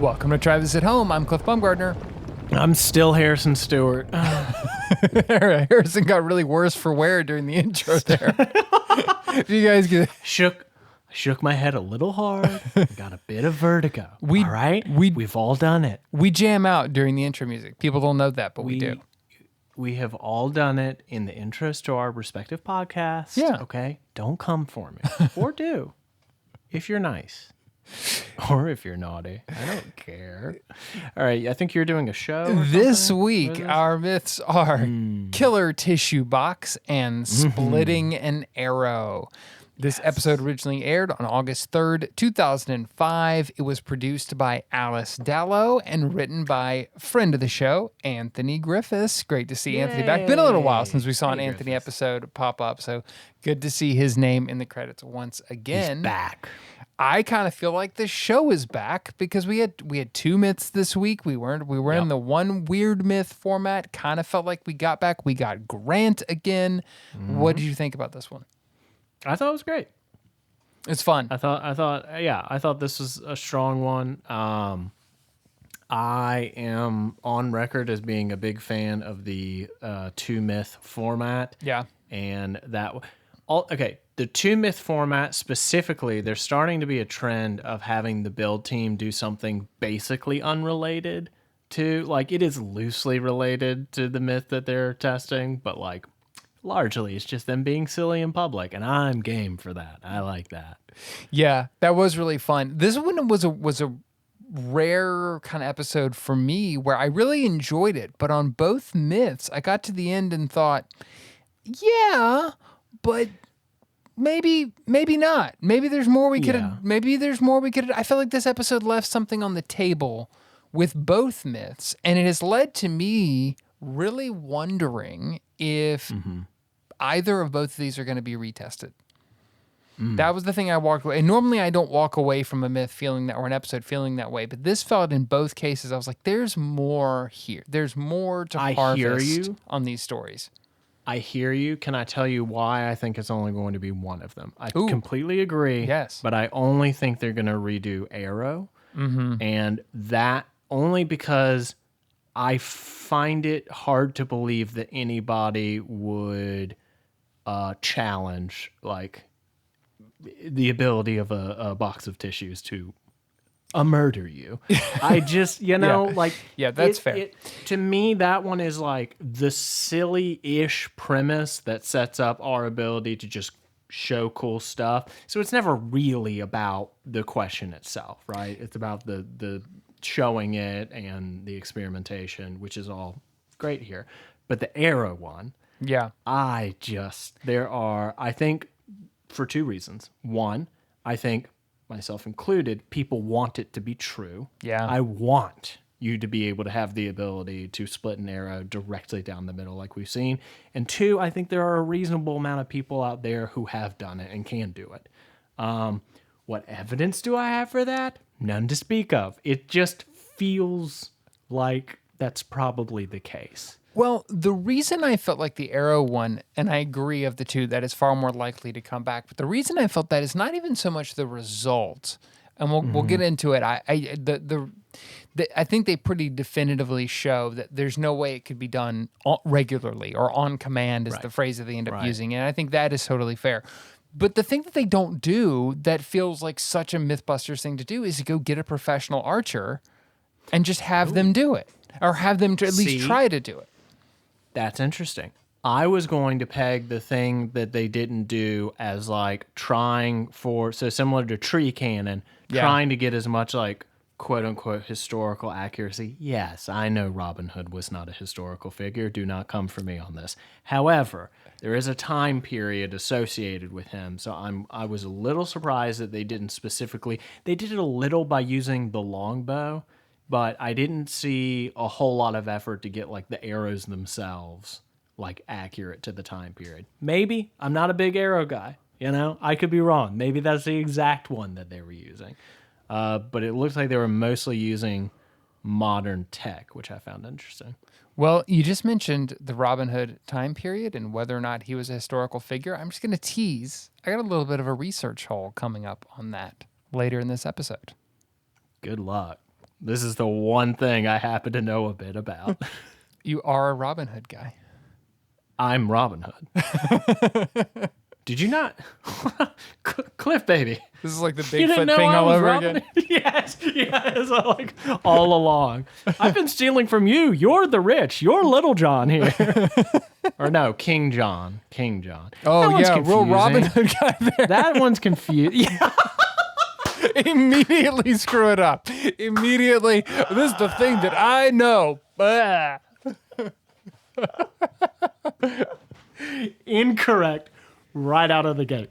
Welcome to Try This at Home. I'm Cliff Bumgardner. I'm still Harrison Stewart. Harrison got really worse for wear during the intro there. Did you guys get Shook my head a little hard. Got a bit of vertigo. All right? We've all done it. We jam out during the intro music. People don't know that, but we do. We have all done it in the intros to our respective podcasts. Yeah. Okay? Don't come for me. Or do. If you're nice. Or if you're naughty. I don't care. All right. I think you're doing a show. This week, our myths are Killer Tissue Box and Splitting an Arrow. This episode originally aired on August 3rd, 2005. It was produced by Alice Dallow and written by friend of the show, Anthony Griffiths. Great to see Anthony back. Been a little while since we saw an Anthony episode pop up, so good to see his name in the credits once again. He's back. I kind of feel like the show is back because we had two myths this week. We were in the one weird myth format. Kind of felt like we got back. We got Grant again. What did you think about this one? I thought it was great. It's fun. I thought this was a strong one. I am on record as being a big fan of the two myth format. Yeah. And the two myth format specifically, there's starting to be a trend of having the build team do something basically unrelated to, like, it is loosely related to the myth that they're testing, but like largely it's just them being silly in public, and I'm game for that. I like that. Yeah, that was really fun. This one was a rare kind of episode for me where I really enjoyed it, but on both myths, I got to the end and thought, yeah, but maybe not. Maybe there's more we could I feel like this episode left something on the table with both myths, and it has led to me really wondering if either of both of these are going to be retested. That was the thing I walked away. And normally I don't walk away from a myth feeling that, or an episode feeling that way, but this felt in both cases, I was like, there's more here. There's more to harvest on these stories. I hear you. Can I tell you why I think it's only going to be one of them? I completely agree. Yes. But I only think they're going to redo Arrow. And that only because I find it hard to believe that anybody would challenge like the ability of a box of tissues to murder you. I just, that's fair. To me, that one is like the silly-ish premise that sets up our ability to just show cool stuff. So it's never really about the question itself, right? It's about the showing it and the experimentation, which is all great here. But the Arrow one, I think for two reasons. One, I think, myself included, people want it to be true. Yeah. I want you to be able to have the ability to split an arrow directly down the middle like we've seen. And two, I think there are a reasonable amount of people out there who have done it and can do it. What evidence do I have for that? None to speak of. It just feels like that's probably the case. Well, the reason I felt like the Arrow one, and I agree of the two, that is far more likely to come back, but the reason I felt that is not even so much the result, and we'll get into it. I think they pretty definitively show that there's no way it could be done regularly or on command is the phrase that they end up using, and I think that is totally fair. But the thing that they don't do that feels like such a Mythbusters thing to do is to go get a professional archer and just have them do it, or have them to at least try to do it. That's interesting. I was going to peg the thing that they didn't do as like trying for, so similar to Tree Cannon, trying to get as much like quote unquote historical accuracy. Yes, I know Robin Hood was not a historical figure. Do not come for me on this. However, there is a time period associated with him. So I was a little surprised that they didn't specifically, they did it a little by using the longbow, but I didn't see a whole lot of effort to get like the arrows themselves like accurate to the time period. Maybe. I'm not a big arrow guy. I could be wrong. Maybe that's the exact one that they were using. But it looks like they were mostly using modern tech, which I found interesting. Well, you just mentioned the Robin Hood time period and whether or not he was a historical figure. I'm just going to tease. I got a little bit of a research hole coming up on that later in this episode. Good luck. This is the one thing I happen to know a bit about. You are a Robin Hood guy. I'm Robin Hood. Did you not? Cliff, baby. This is like the You didn't Bigfoot know thing I all was over Robin again. Hood? Yes, like all along. I've been stealing from you. You're the rich. You're Little John here. Or no, King John. King John. Oh, That one's yeah, real confusing. Robin Hood guy there. That one's confused. Yeah. Immediately screw it up. Immediately, this is the thing that I know. Bah. Incorrect right out of the gate.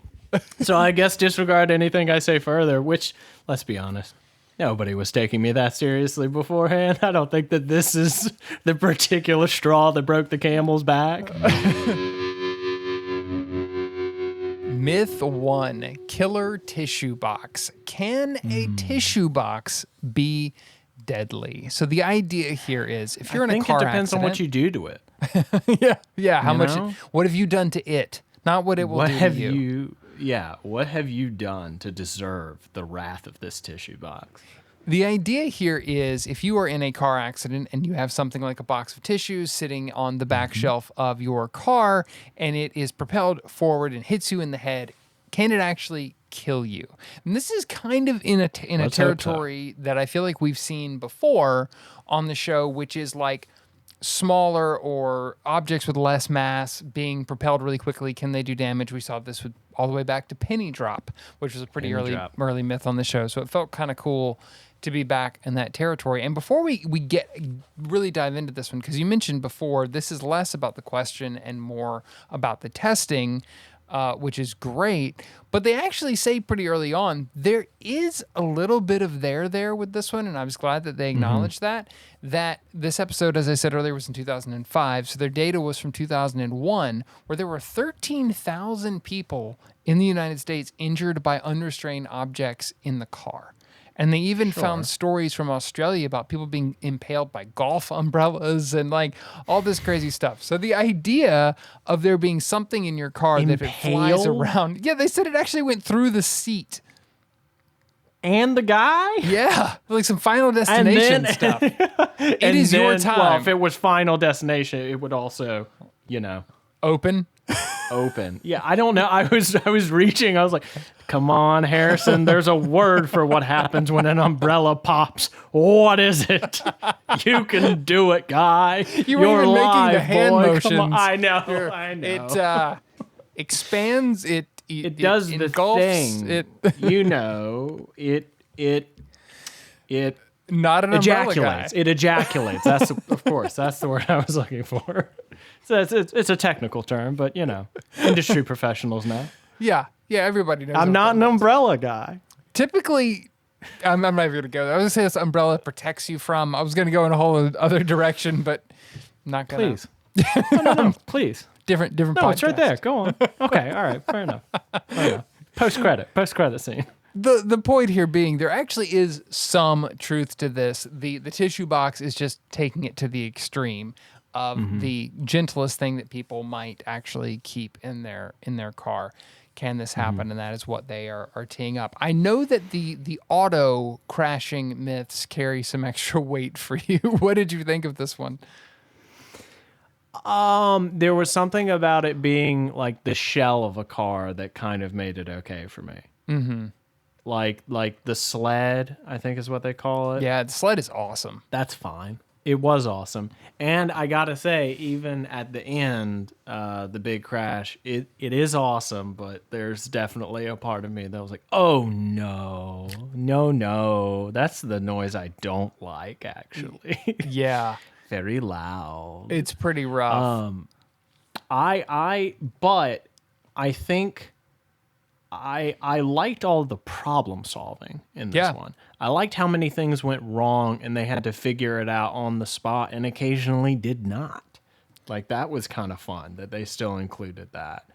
So I guess disregard anything I say further, which, let's be honest, nobody was taking me that seriously beforehand. I don't think that this is the particular straw that broke the camel's back. Myth 1, killer tissue box. Can a tissue box be deadly? So the idea here is if you're in a car it depends accident, on what you do to it. yeah, how much? know? What have you done to it? Not what it will What do have to you. what have you done to deserve the wrath of this tissue box? The idea here is if you are in a car accident and you have something like a box of tissues sitting on the back shelf of your car and it is propelled forward and hits you in the head, can it actually kill you? And this is kind of in a Let's hope so. territory that I feel like we've seen before on the show, which is like smaller or objects with less mass being propelled really quickly. Can they do damage? We saw this with all the way back to Penny Drop, which was a pretty early myth on the show. So it felt kind of cool to be back in that territory. And before we really dive into this one, because you mentioned before, this is less about the question and more about the testing, which is great. But they actually say pretty early on, there is a little bit of there with this one. And I was glad that they acknowledged that this episode, as I said earlier, was in 2005. So their data was from 2001, where there were 13,000 people in the United States injured by unrestrained objects in the car. And they even found stories from Australia about people being impaled by golf umbrellas and like all this crazy stuff. So the idea of there being something in your car that if it flies around, yeah, they said it actually went through the seat. And the guy? Yeah, like some Final Destination stuff. It is your time. Well, if it was Final Destination, it would also, Open. Yeah, I don't know. I was reaching. I was like, come on, Harrison. There's a word for what happens when an umbrella pops. What is it? You can do it, guy. You were You're even making live, the hand boy. motions. Come on. I know. It expands. It does the engulfs, thing. It not an umbrella ejaculates. guy. It ejaculates. That's of course. That's the word I was looking for. So it's a technical term, but industry professionals know. Yeah, everybody knows. I'm not an umbrella guy. Typically, I'm not even going to go there. I was going to say this umbrella protects you from. I was going to go in a whole other direction, but not going to. Please. No, please. Different No, podcast. it's right there. Go on. Okay, all right. Fair enough. Post credit scene. The point here being there actually is some truth to this. The tissue box is just taking it to the extreme of the gentlest thing that people might actually keep in their car. Can this happen? And that is what they are teeing up. I know that the auto crashing myths carry some extra weight for you. What did you think of this one? There was something about it being like the shell of a car that kind of made it okay for me. Mm-hmm. Like the sled, I think is what they call it. Yeah, the sled is awesome. That's fine. It was awesome. And I gotta say, even at the end, the big crash, it is awesome, but there's definitely a part of me that was like, oh no. That's the noise I don't like, actually. Yeah. Very loud. It's pretty rough. But I think I liked all the problem solving in this one. I liked how many things went wrong and they had to figure it out on the spot and occasionally did not. Like that was kind of fun that they still included that.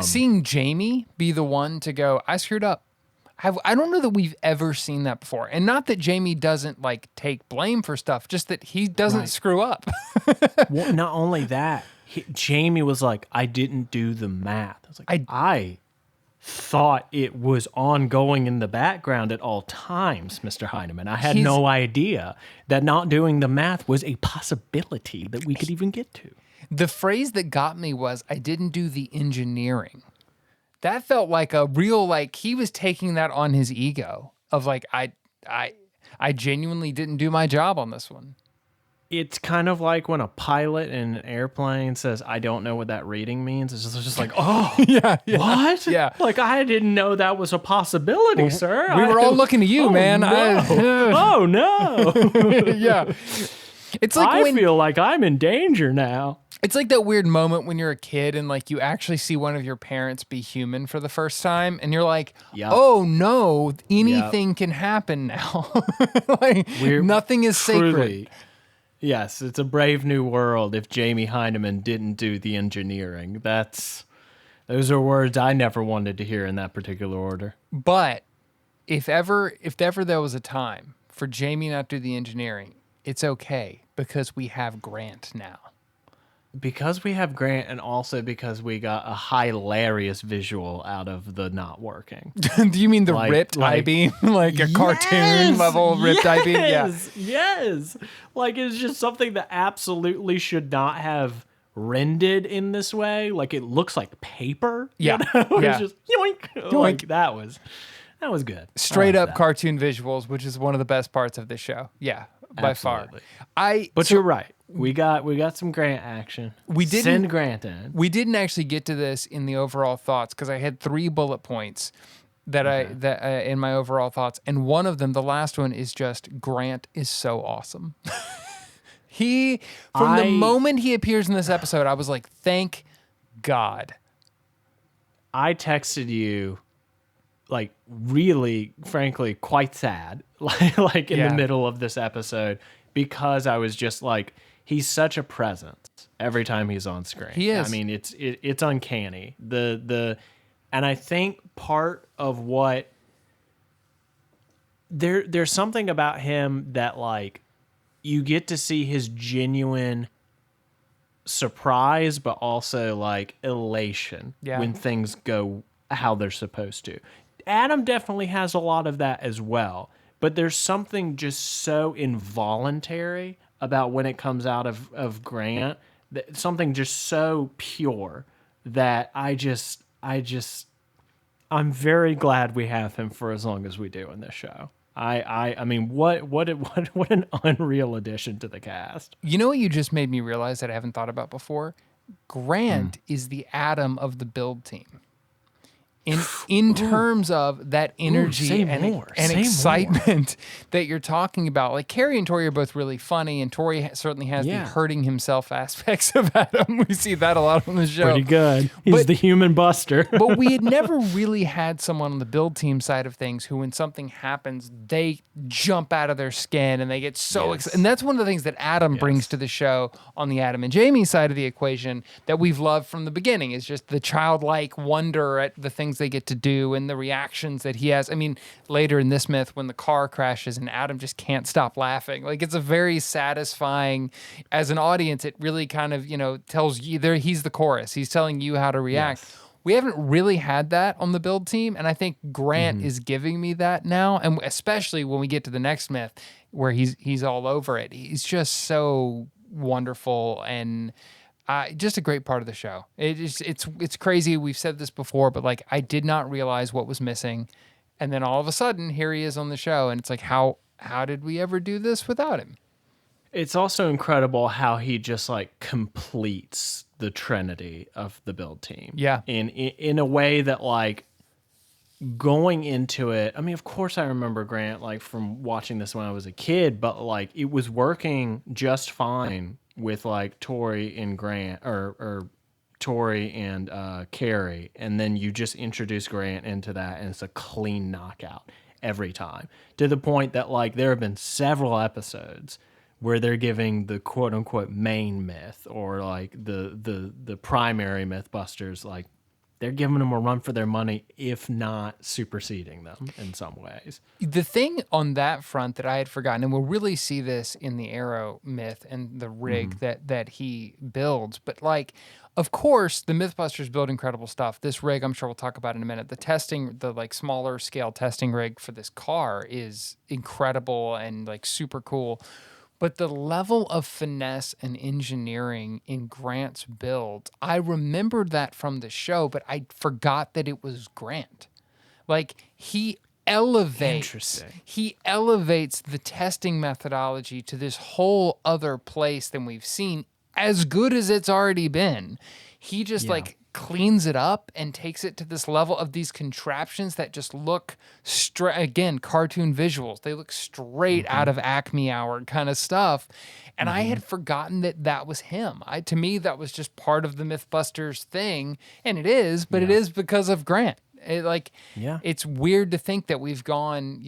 Seeing Jamie be the one to go, I screwed up. I don't know that we've ever seen that before. And not that Jamie doesn't like take blame for stuff, just that he doesn't screw up. Well, not only that, Jamie was like, I didn't do the math. I was like, thought it was ongoing in the background at all times, Mr. Heineman. I had no idea that not doing the math was a possibility that we could even get to. The phrase that got me was, I didn't do the engineering. That felt like a real, like, he was taking that on his ego of like, I genuinely didn't do my job on this one. It's kind of like when a pilot in an airplane says, I don't know what that reading means. It's just like, oh, yeah, what? Yeah. Like, I didn't know that was a possibility, sir. We were all looking to you, man. No. Oh, no. Yeah. It's like I feel like I'm in danger now. It's like that weird moment when you're a kid and like you actually see one of your parents be human for the first time and you're like, oh no, anything can happen now. Like nothing is sacred. Yes, it's a brave new world if Jamie Heineman didn't do the engineering. Those are words I never wanted to hear in that particular order. But if ever there was a time for Jamie not to do the engineering, it's okay because we have Grant now. Because we have Grant, and also because we got a hilarious visual out of the not working. Do you mean the ripped I-beam? Like a cartoon level ripped I-beam? Yeah. Yes. Like, it's just something that absolutely should not have rendered in this way. Like, it looks like paper. Yeah. You know? It's just yoink. Yoink. Like, that was good. Straight up cartoon visuals, which is one of the best parts of this show. Yeah, by far. But you're right. We got some Grant action. Send Grant in. We didn't actually get to this in the overall thoughts because I had 3 bullet points that in my overall thoughts, and one of them, the last one, is just Grant is so awesome. The moment he appears in this episode, I was like, thank God. I texted you, like, really, frankly, quite sad, like in the middle of this episode, because I was just like, he's such a presence every time he's on screen. He is. I mean, it's uncanny. And I think part of what there's something about him that, like, you get to see his genuine surprise, but also like elation when things go how they're supposed to. Adam definitely has a lot of that as well, but there's something just so involuntary about when it comes out of Grant, something just so pure that I'm very glad we have him for as long as we do in this show. I mean, what an unreal addition to the cast. You know what you just made me realize that I haven't thought about before? Grant is the Adam of the build team. In terms of that energy and excitement that you're talking about. Like, Carrie and Tori are both really funny, and Tori certainly has the hurting himself aspects of Adam. We see that a lot on the show. Pretty good. He's the human buster. But we had never really had someone on the build team side of things who, when something happens, they jump out of their skin and they get so excited. And that's one of the things that Adam brings to the show on the Adam and Jamie side of the equation that we've loved from the beginning, is just the childlike wonder at the things they get to do and the reactions that he has. I mean, later in this myth, when the car crashes and Adam just can't stop laughing, like, it's a very satisfying, as an audience, it really kind of, tells you there, he's the chorus. He's telling you how to react. Yes. We haven't really had that on the build team, and I think Grant is giving me that now, and especially when we get to the next myth where he's all over it. He's just so wonderful and just a great part of the show. It's crazy. We've said this before, but like, I did not realize what was missing, and then all of a sudden, here he is on the show, and it's like, how did we ever do this without him? It's also incredible how he just like completes the trinity of the build team. Yeah, in a way that, like, going into it, I mean, of course I remember Grant, like, from watching this when I was a kid, but like, it was working just fine with like Tori and Grant, or Tori and Carrie, and then you just introduce Grant into that, and it's a clean knockout every time, to the point that, like, there have been several episodes where they're giving the quote unquote main myth, or like the primary Mythbusters, like, they're giving them a run for their money, if not superseding them in some ways. The thing on that front that I had forgotten, and we'll really see this in the Arrow myth and the rig that he builds, but like, of course, the Mythbusters build incredible stuff. This rig, I'm sure we'll talk about in a minute. The testing, the like smaller scale testing rig for this car is incredible and like super cool. But the level of finesse and engineering in Grant's build, I remembered that from the show, but I forgot that it was Grant. Like he elevates the testing methodology to this whole other place than we've seen, as good as it's already been. He just like cleans it up and takes it to this level of these contraptions that just look straight, again, cartoon visuals. They look straight out of Acme Hour kind of stuff. And I had forgotten that that was him. To me, that was just part of the Mythbusters thing. And it is, but it is because of Grant. It's weird to think that we've gone,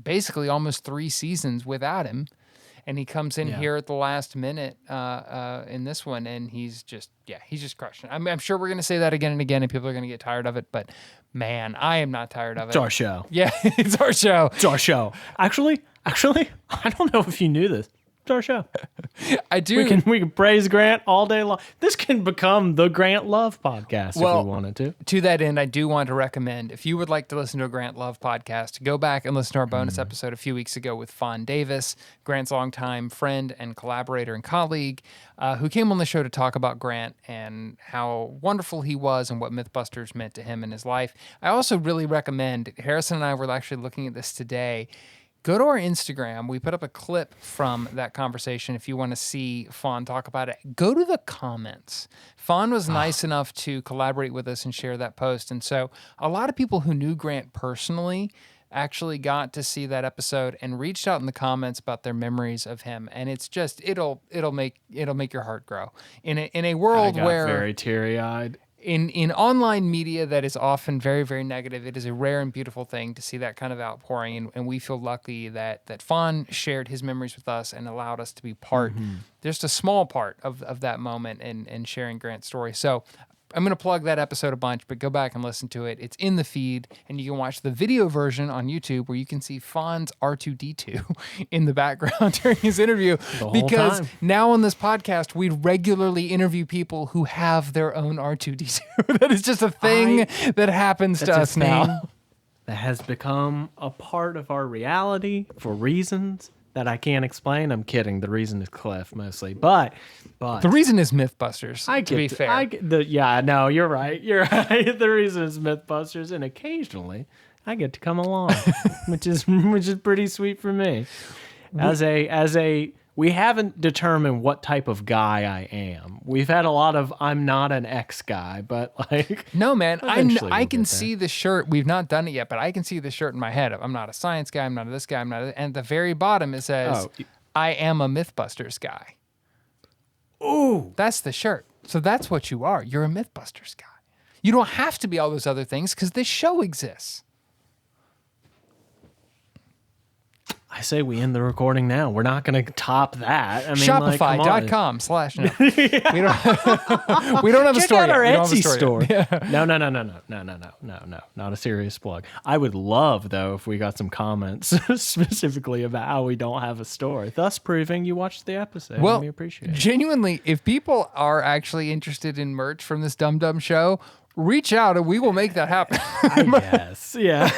basically almost 3 seasons without him. And he comes in here at the last minute in this one, and he's just crushing it. I'm sure we're going to say that again and again, and people are going to get tired of it. But, man, I am not tired of it. It's our show. Yeah, it's our show. It's our show. Actually, I don't know if you knew this. It's our show. I do. We can praise Grant all day long. This can become the Grant Love podcast if we wanted to. To that end, I do want to recommend, if you would like to listen to a Grant Love podcast, go back and listen to our bonus episode a few weeks ago with Fawn Davis, Grant's longtime friend and collaborator and colleague, who came on the show to talk about Grant and how wonderful he was and what Mythbusters meant to him in his life. I also really recommend, Harrison and I were actually looking at this today, go to our Instagram. We put up a clip from that conversation if you want to see Fawn talk about it. Go to the comments. Fawn was nice enough to collaborate with us and share that post. And so a lot of people who knew Grant personally actually got to see that episode and reached out in the comments about their memories of him. And it's just it'll make your heart grow. In a world where very teary-eyed. In online media that is often very, very negative, it is a rare and beautiful thing to see that kind of outpouring, and we feel lucky that Fawn shared his memories with us and allowed us to be part, just a small part of that moment and sharing Grant's story. So I'm going to plug that episode a bunch, but go back and listen to it. It's in the feed, and you can watch the video version on YouTube where you can see Fawn's R2-D2 in the background during his interview. Because now on this podcast, we regularly interview people who have their own R2-D2. That is just a thing that happens to us now. That has become a part of our reality for reasons that I can't explain. I'm kidding. The reason is Cliff mostly, but the reason is Mythbusters. To be fair, no, you're right. You're right. The reason is Mythbusters, and occasionally I get to come along, which is pretty sweet for me. We haven't determined what type of guy I am. We've had a lot of I'm not an X guy, but like no man, I can see the shirt. We've not done it yet, but I can see the shirt in my head. I'm not a science guy. I'm not this guy. I'm not. And at the very bottom it says, "I am a Mythbusters guy." Ooh, that's the shirt. So that's what you are. You're a Mythbusters guy. You don't have to be all those other things because this show exists. I say we end the recording now. We're not going to top that. I mean, Shopify.com/ no. we don't have a store yet. Check out our Etsy store. Yeah. No. Not a serious plug. I would love, though, if we got some comments specifically about how we don't have a store, thus proving you watched the episode. Well, we appreciate it. Genuinely, if people are actually interested in merch from this Dum Dum show, reach out and we will make that happen. I guess. Yeah.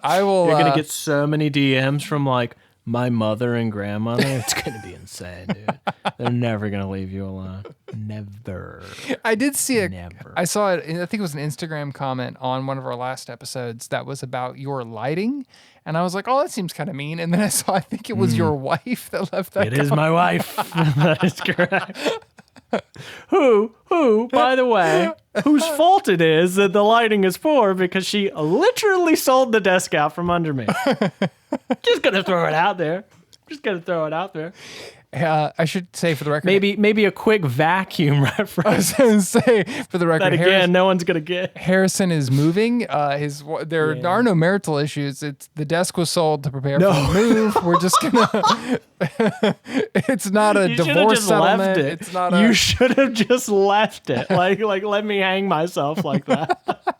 I will. You're going to get so many DMs from like my mother and grandmother. It's going to be insane, dude. They're never going to leave you alone. Never. I did see it. Never. I saw it. I think it was an Instagram comment on one of our last episodes that was about your lighting. And I was like, oh, that seems kind of mean. And then I think it was your wife that left that It is my wife. That is correct. Who, by the way, whose fault it is that the lighting is poor because she literally sold the desk out from under me. Just gonna throw it out there. I should say for the record, Maybe a quick vacuum I was reference going to say for the record, that again no one's gonna get. Harrison is moving. There are no marital issues. It's the desk was sold to prepare for the move. We're just gonna. It's not a divorce settlement. It's not. You should have just left it. Like let me hang myself like that.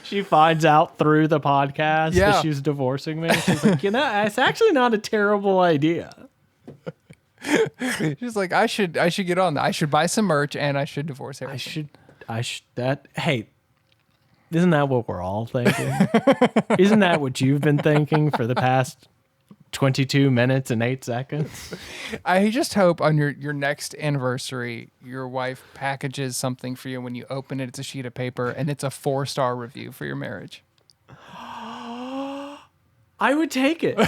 She finds out through the podcast that she's divorcing me. She's like, it's actually not a terrible idea. She's like, I should get on that. I should buy some merch and I should divorce Harrison. Hey, isn't that what we're all thinking? Isn't that what you've been thinking for the past 22 minutes and 8 seconds? I just hope on your next anniversary, your wife packages something for you. When you open it, it's a sheet of paper and it's a 4-star review for your marriage. I would take it.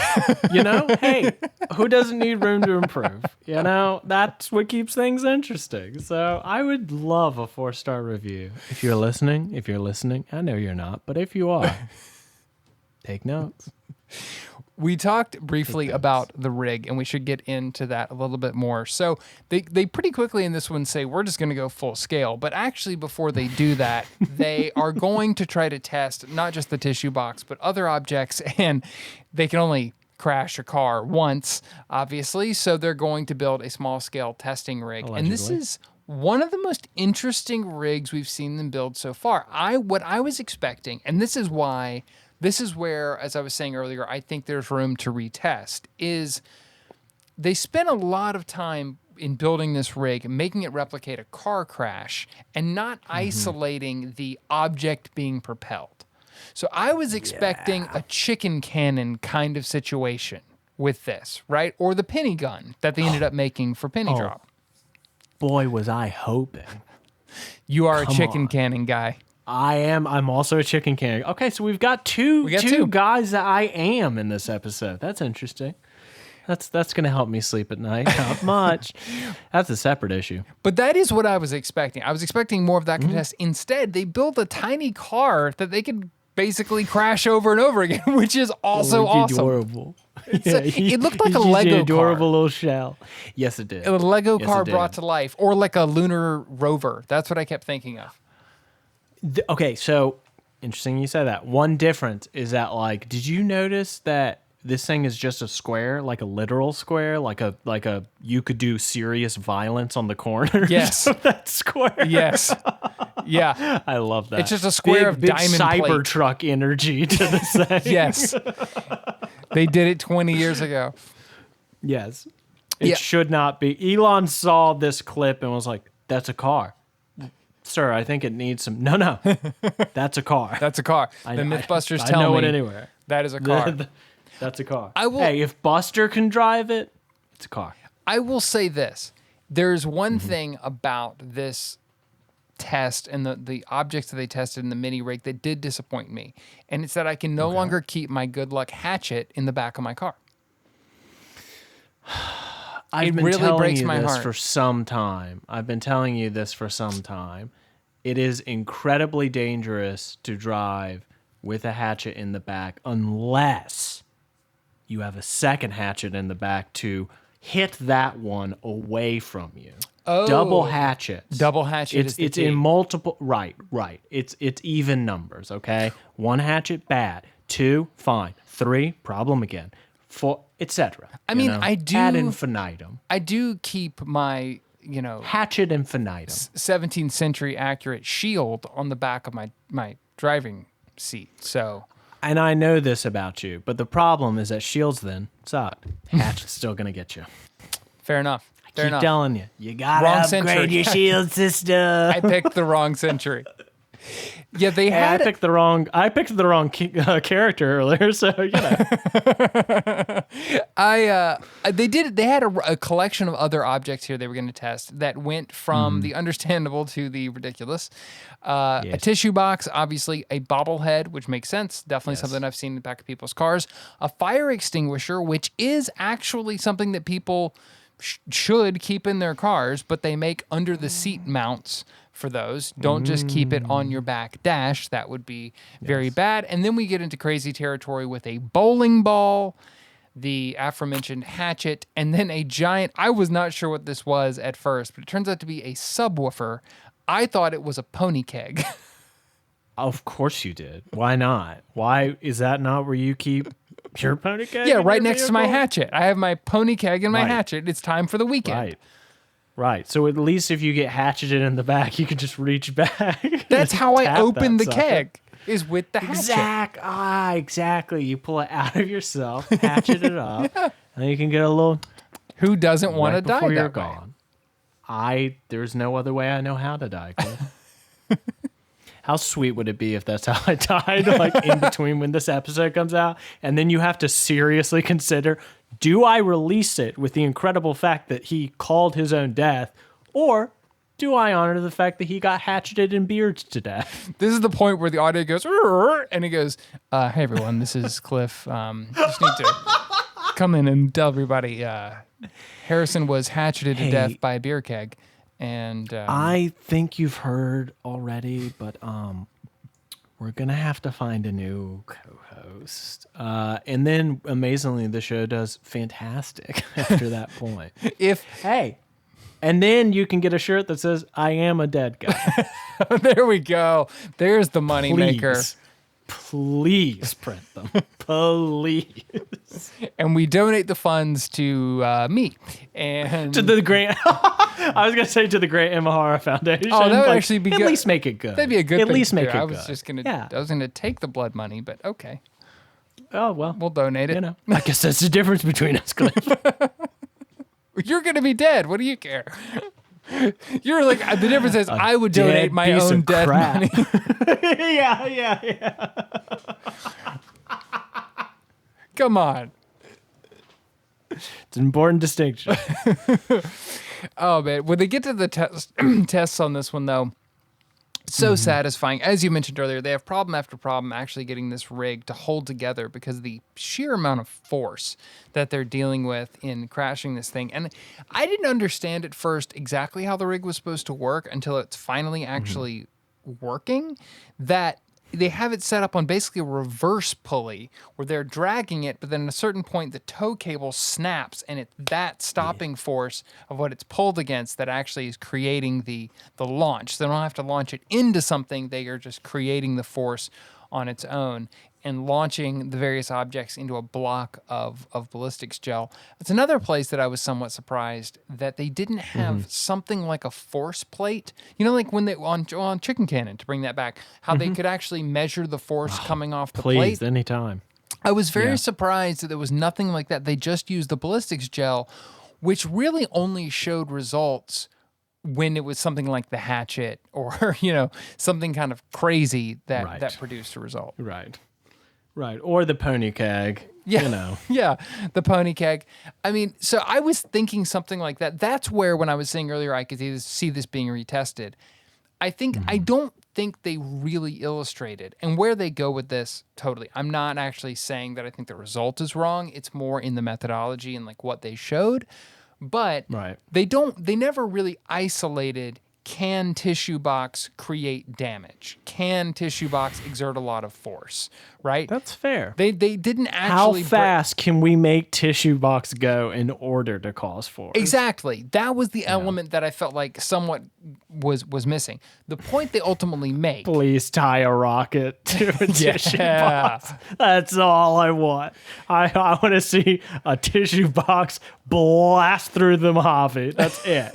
Hey, who doesn't need room to improve? That's what keeps things interesting. So I would love a 4-star review. If you're listening, I know you're not, but if you are, take notes. We talked briefly about the rig, and we should get into that a little bit more. So they pretty quickly in this one say, we're just going to go full scale. But actually, before they do that, they are going to try to test not just the tissue box, but other objects. And they can only crash a car once, obviously. So they're going to build a small-scale testing rig. Allegedly. And this is one of the most interesting rigs we've seen them build so far. What I was expecting, and this is where, as I was saying earlier, I think there's room to retest, is they spent a lot of time in building this rig, making it replicate a car crash, and not isolating the object being propelled. So I was expecting a chicken cannon kind of situation with this, right? Or the penny gun that they ended up making for penny drop. Boy, was I hoping. You are a chicken cannon guy. I am. I'm also a chicken cannon. Okay, so we've got two guys that I am in this episode. That's interesting. That's going to help me sleep at night. Not much. That's a separate issue. But that is what I was expecting. I was expecting more of that contest. Instead, they built a tiny car that they could basically crash over and over again, which is also awesome. Adorable. It looked like a Lego car. Adorable little shell. Yes, it did. A Lego car brought to life, or like a lunar rover. That's what I kept thinking of. Okay, so interesting you said that. One difference is that, did you notice that this thing is just a square, like a literal square, like a you could do serious violence on the corners? Yes, of that square. Yes, yeah, I love that. It's just a square of diamond Cybertruck energy to this thing. Yes, they did it 20 years ago. Yes, it should not be. Elon saw this clip and was like, "That's a car." Sir, I think it needs some. No, that's a car. That's a car. The Mythbusters tell me. I know it anywhere. That is a car. That's a car. Hey, if Buster can drive it, it's a car. I will say this: there's one thing about this test and the objects that they tested in the mini rig that did disappoint me, and it's that I can no longer keep my good luck hatchet in the back of my car. I've been telling you this for some time. It is incredibly dangerous to drive with a hatchet in the back unless you have a second hatchet in the back to hit that one away from you. Oh, double hatchets. It's in multiple. Right. It's even numbers. Okay, 1 hatchet, bad. 2, fine. 3, problem again. 4, etc. I mean, I do ad infinitum. I do keep my hatchet infinitum 17th century accurate shield on the back of my driving seat. So, and I know this about you, but the problem is that shields then suck. Hatchet's still gonna get you. Fair enough. I keep telling you, you gotta upgrade your shield system. I picked the wrong century. Yeah, I picked the wrong character earlier, so They had a collection of other objects here they were going to test that went from the understandable to the ridiculous. A tissue box, obviously a bobblehead, which makes sense. Definitely something I've seen in the back of people's cars. A fire extinguisher, which is actually something that people should keep in their cars, but they make under the seat mounts for those. Don't just keep it on your back dash. That would be very bad. And then we get into crazy territory with a bowling ball the aforementioned hatchet, and then a giant, I was not sure what this was at first, but it turns out to be a subwoofer. I thought it was a pony keg. Of course you did. Why not? Why is that not where you keep your pony keg? Yeah, right next to my hatchet. I have my pony keg and my Right. hatchet. It's time for the weekend. Right. So at least if you get hatcheted in the back, you can just reach back. That's how I tap open that the sucker. keg, is with the hatchet. Exactly. You pull it out of yourself, hatchet it up, and then you can get a little Who doesn't want to right die before you're that way? gone. There's no other way I know how to die, Cliff. How sweet would it be if that's how I died, like in between when this episode comes out, and then you have to seriously consider, do I release it with the incredible fact that he called his own death, or do I honor the fact that he got hatcheted and bearded to death? This is the point where the audio goes, "Rrr," and he goes, "Hey everyone, this is Cliff. Just need to come in and tell everybody Harrison was hatcheted to death by a beer keg." And I think you've heard already, but we're gonna have to find a new co-host. And then amazingly, the show does fantastic after that point. And then you can get a shirt that says "I am a dead guy." there we go. There's the money maker. Please print them, please. And we donate the funds to me and To the Grant. I was gonna say to the Grant Imahara Foundation. Oh, that would actually be at good. least make it good. That'd be a good At thing least to make do. it I was good. just gonna. Yeah. I was gonna take the blood money, but okay, Oh well. we'll donate it. You know, I guess that's the difference between us, Cliff. You're gonna be dead. What do you care? You're like the difference is I would donate dead my piece own of dead crap. money. yeah. Come on. It's an important distinction. Oh man, when they get to the tests on this one though, so satisfying. As you mentioned earlier, they have problem after problem actually getting this rig to hold together because of the sheer amount of force that they're dealing with in crashing this thing. And I didn't understand at first exactly how the rig was supposed to work until it's finally actually working. That they have it set up on basically a reverse pulley where they're dragging it, but then at a certain point the tow cable snaps, and it's that stopping force of what it's pulled against that actually is creating the launch. They don't have to launch it into something, they are just creating the force on its own and launching the various objects into a block of ballistics gel. It's another place that I was somewhat surprised that they didn't have something like a force plate. You know, like when they on Chicken Cannon, to bring that back, how they could actually measure the force coming off the plate. Please, anytime. I was very surprised that there was nothing like that. They just used the ballistics gel, which really only showed results when it was something like the hatchet or, you know, something kind of crazy that produced a result. Right. Or the pony keg. Yeah. You know. Yeah. The pony keg. I mean, so I was thinking something like that. That's where, when I was saying earlier, I could see this being retested. I don't think they really illustrated, and where they go with this, totally. I'm not actually saying that I think the result is wrong. It's more in the methodology and like what they showed. But they never really isolated, can tissue box create damage? Can tissue box exert a lot of force? Right? That's fair. They didn't actually. How fast can we make tissue box go in order to cause force? Exactly. That was the element that I felt like somewhat was missing. The point they ultimately make. Please tie a rocket to a tissue box. That's all I want. I want to see a tissue box blast through the Mojave. That's it.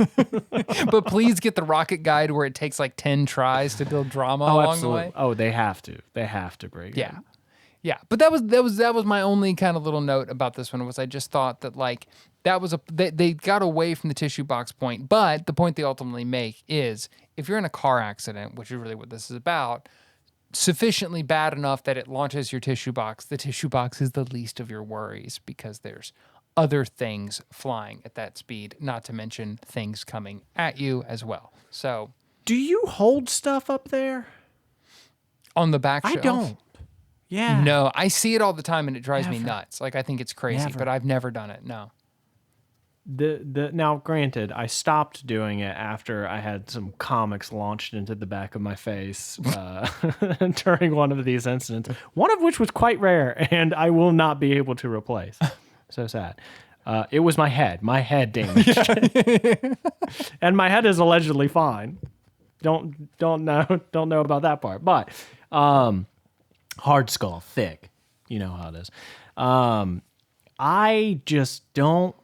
But please get the rocket guide where it takes like 10 tries to build drama along the way. Oh, they have to. They have to break it. Yeah. But that was my only kind of little note about this one, was I just thought that like that was they got away from the tissue box point. But the point they ultimately make is, if you're in a car accident, which is really what this is about, sufficiently bad enough that it launches your tissue box, the tissue box is the least of your worries, because there's other things flying at that speed, not to mention things coming at you as well. So, do you hold stuff up there? On the back shelf? I don't. Yeah. No, I see it all the time and it drives me nuts. Like, I think it's crazy, but I've never done it. No. Now, granted, I stopped doing it after I had some comics launched into the back of my face during one of these incidents, one of which was quite rare and I will not be able to replace. So sad. It was my head. My head damaged. And my head is allegedly fine. Don't know about that part. But hard skull, thick. You know how it is. I just don't.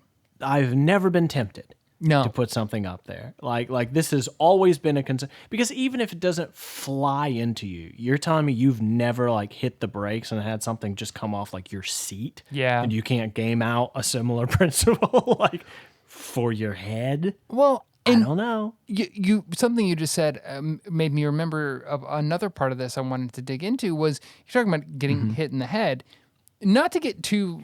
I've never been tempted to put something up there. Like this has always been a concern, because even if it doesn't fly into you, you're telling me you've never like hit the brakes and had something just come off like your seat. Yeah. And you can't game out a similar principle like for your head. Well, I don't know. You something you just said made me remember another part of this I wanted to dig into was you're talking about getting hit in the head. Not to get too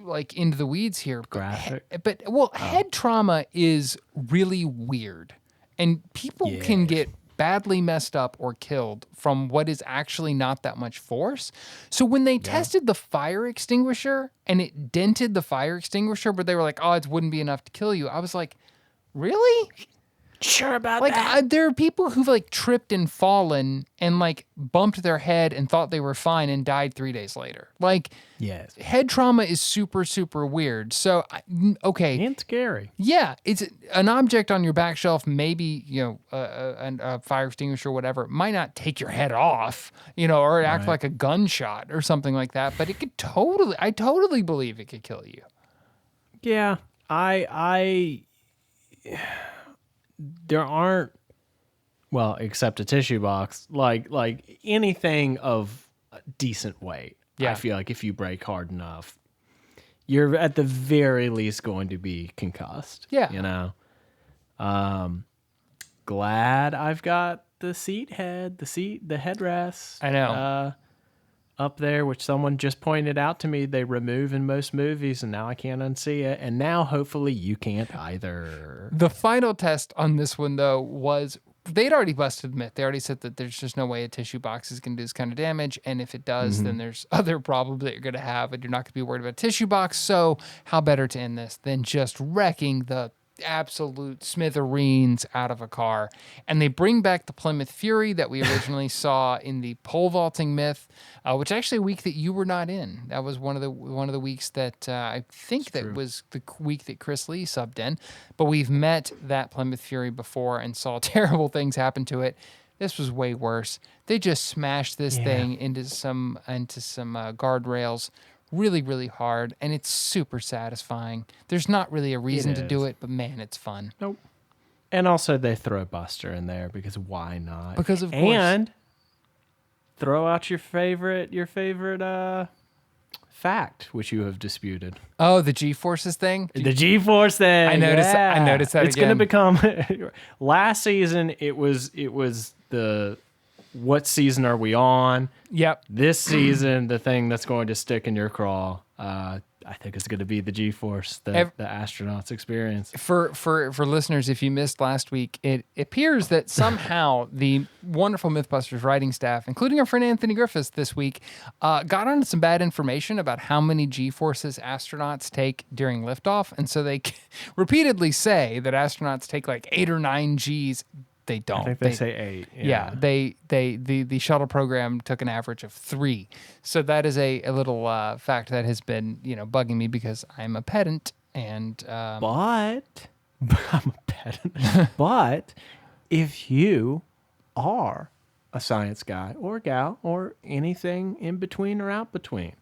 like into the weeds here, Graphic. but head trauma is really weird, and people can get badly messed up or killed from what is actually not that much force. So when they tested the fire extinguisher and it dented the fire extinguisher, but they were like, "Oh, it wouldn't be enough to kill you," I was like, "Really?" Sure about that. Like there are people who've like tripped and fallen and like bumped their head and thought they were fine and died 3 days later. Like, yes, head trauma is super, super weird. So, okay. And scary. Yeah. It's an object on your back shelf, maybe, a fire extinguisher or whatever, might not take your head off, or act like a gunshot or something like that. But it could I totally believe it could kill you. Yeah. There aren't, well, except a tissue box, like anything of decent weight. Yeah. I feel like if you break hard enough, you're at the very least going to be concussed. Yeah. Glad I've got the headrest. I know. Up there, which someone just pointed out to me they remove in most movies, and now I can't unsee it. And now hopefully you can't either. The final test on this one, though, was they'd already busted the myth. They already said that there's just no way a tissue box is going to do this kind of damage. And if it does, then there's other problems that you're going to have, and you're not going to be worried about a tissue box. So how better to end this than just wrecking the absolute smithereens out of a car? And they bring back the Plymouth Fury that we originally saw in the pole vaulting myth, which actually a week that you were not in. That was one of the weeks that I think that was the week that Chris Lee subbed in. But we've met that Plymouth Fury before and saw terrible things happen to it. This was way worse. They just smashed this thing into some guardrails really, really hard, and it's super satisfying. There's not really a reason to do it, but man, it's fun. Nope. And also they throw Buster in there because why not? Because of course. And throw out your favorite fact, which you have disputed. Oh, the G-forces thing? The G-force thing. I noticed that it's again. It's going to become last season it was the what season are we on? Yep. This season, the thing that's going to stick in your craw, I think it's going to be the G-force, the astronauts experience. For listeners, if you missed last week, it appears that somehow the wonderful Mythbusters writing staff, including our friend Anthony Griffiths this week, got on some bad information about how many G-forces astronauts take during liftoff. And so they repeatedly say that astronauts take like 8 or 9 Gs. They don't. I think they say 8. Yeah. The shuttle program took an average of 3. So that is a little fact that has been bugging me because I'm a pedant and but I'm a pedant. But if you are a science guy or gal or anything in between or out between,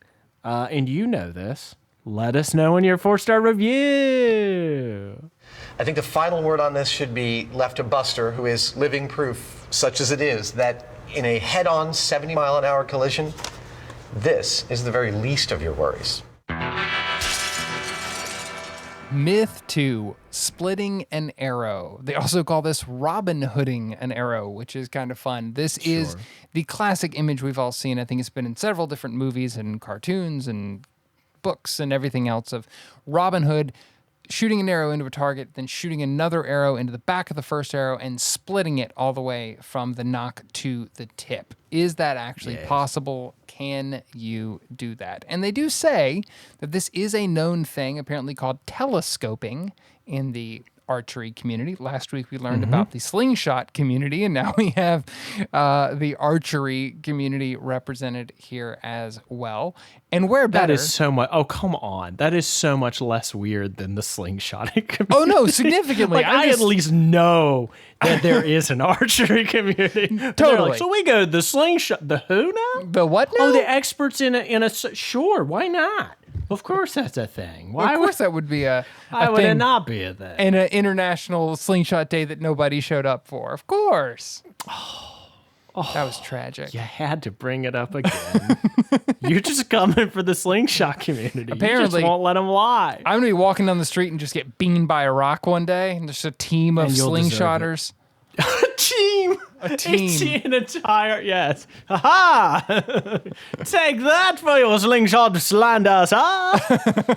and you know this, let us know in your 4-star review. I think the final word on this should be left to Buster, who is living proof, such as it is, that in a head-on 70-mile-an-hour collision, this is the very least of your worries. Myth 2, splitting an arrow. They also call this Robin Hooding an arrow, which is kind of fun. This is the classic image we've all seen. I think it's been in several different movies and cartoons and books and everything else of Robin Hood shooting an arrow into a target, then shooting another arrow into the back of the first arrow and splitting it all the way from the knock to the tip. Is that actually possible? Can you do that? And they do say that this is a known thing, apparently called telescoping in the archery community. Last week we learned about the slingshot community, and now we have the archery community represented here as well. And where better? That is so much. Oh, come on. That is so much less weird than the slingshotting community. Oh, no, significantly. Like, I at least know that there is an archery community. Totally. Like, so we go to the slingshot. The who now? The what now? Oh, the experts in a. Sure, why not? Of course that's a thing. Why of course that would be a why would thing it not be a thing? and an international slingshot day that nobody showed up for. Of course. That was tragic. You had to bring it up again. You're just coming for the slingshot community. Apparently, you just won't let them lie. I'm going to be walking down the street and just get beamed by a rock one day, and there's a team of slingshotters. A team. An entire, yes. Ha-ha! Take that for your slingshot slanders, huh?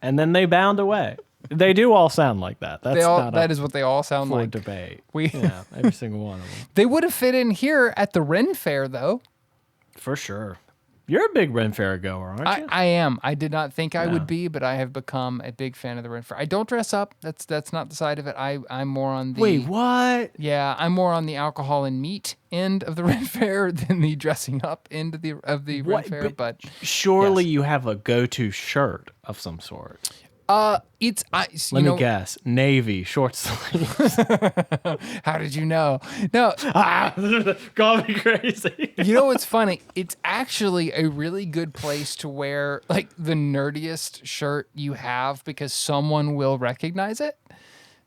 And then they bound away. They do all sound like that. That is what they all sound like. Debate. Yeah, every single one of them. They would have fit in here at the Ren Fair, though. For sure. You're a big Ren Fair goer, aren't you? I am. I did not think I would be, but I have become a big fan of the Ren Fair. I don't dress up. That's not the side of it. I'm more on the... Wait, what? Yeah, I'm more on the alcohol and meat end of the Ren Fair than the dressing up end of the Ren Fair. But surely yes. you have a go-to shirt of some sort. Let me guess. Navy short sleeves. How did you know? No, call me crazy. You know what's funny? It's actually a really good place to wear like the nerdiest shirt you have because someone will recognize it.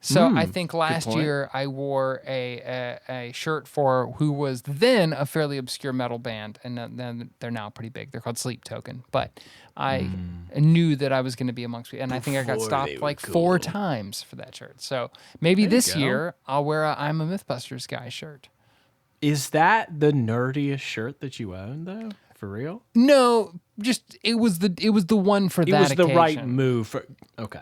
So I think last year I wore a shirt for who was then a fairly obscure metal band, and then they're now pretty big. They're called Sleep Token, but I knew that I was going to be amongst people, and I think I got stopped like 4 times for that shirt. So maybe this year I'll wear a I'm a Mythbusters guy shirt. Is that The nerdiest shirt that you own, though? For real? No, just it was the one for that occasion. It was the right move for. Okay.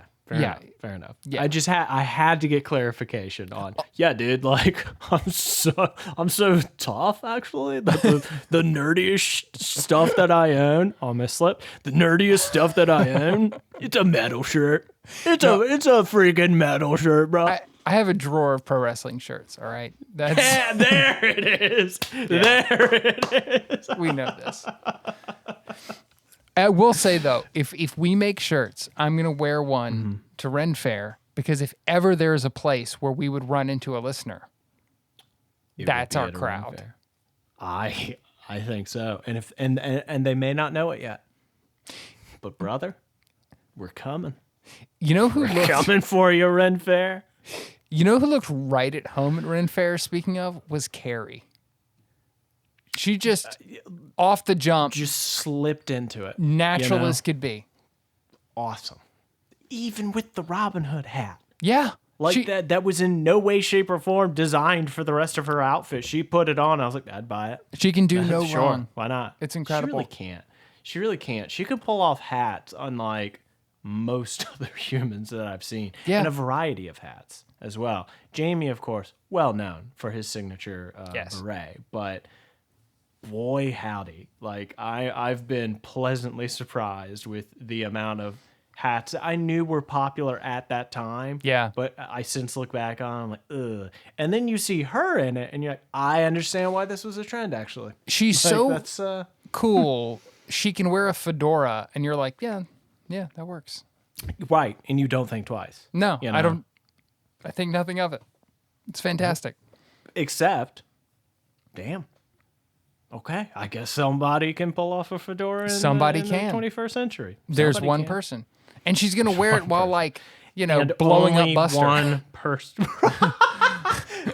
Fair enough. Yeah. I had to get clarification on. Yeah, dude. Like I'm so tough. Actually, the nerdiest stuff that I own. Oh, misslip. The nerdiest stuff that I own. It's a metal shirt. It's a freaking metal shirt, bro. I have a drawer of pro wrestling shirts. All right, there it is. Yeah. There it is. We know this. I will say, though, if we make shirts, I'm going to wear one to Ren Fair because if ever there's a place where we would run into a listener, that's our crowd. I think so. And if and they may not know it yet. But brother, we're coming. You know who we're coming for you, Ren Fair? You know who looked right at home at Ren Fair, speaking of, was Carrie. She just, off the jump, just slipped into it. Natural as could be. Awesome. Even with the Robin Hood hat. Yeah. Like that was in no way, shape, or form designed for the rest of her outfit. She put it on. I was like, I'd buy it. She can do no wrong. Why not? It's incredible. She really can't. She could pull off hats unlike most other humans that I've seen. Yeah. And a variety of hats as well. Jamie, of course, well known for his signature beret, but... boy, howdy. Like, I've been pleasantly surprised with the amount of hats I knew were popular at that time. Yeah. But I since look back on, I'm like, ugh. And then you see her in it, and you're like, I understand why this was a trend, actually. She's like, so cool. She can wear a fedora, and you're like, yeah, that works. Right. And you don't think twice. No, you know? I don't. I think nothing of it. It's fantastic. Except, damn. Okay, I guess somebody can pull off a fedora in the 21st century. There's one person. And she's going to wear it while, like, blowing up Buster. One person.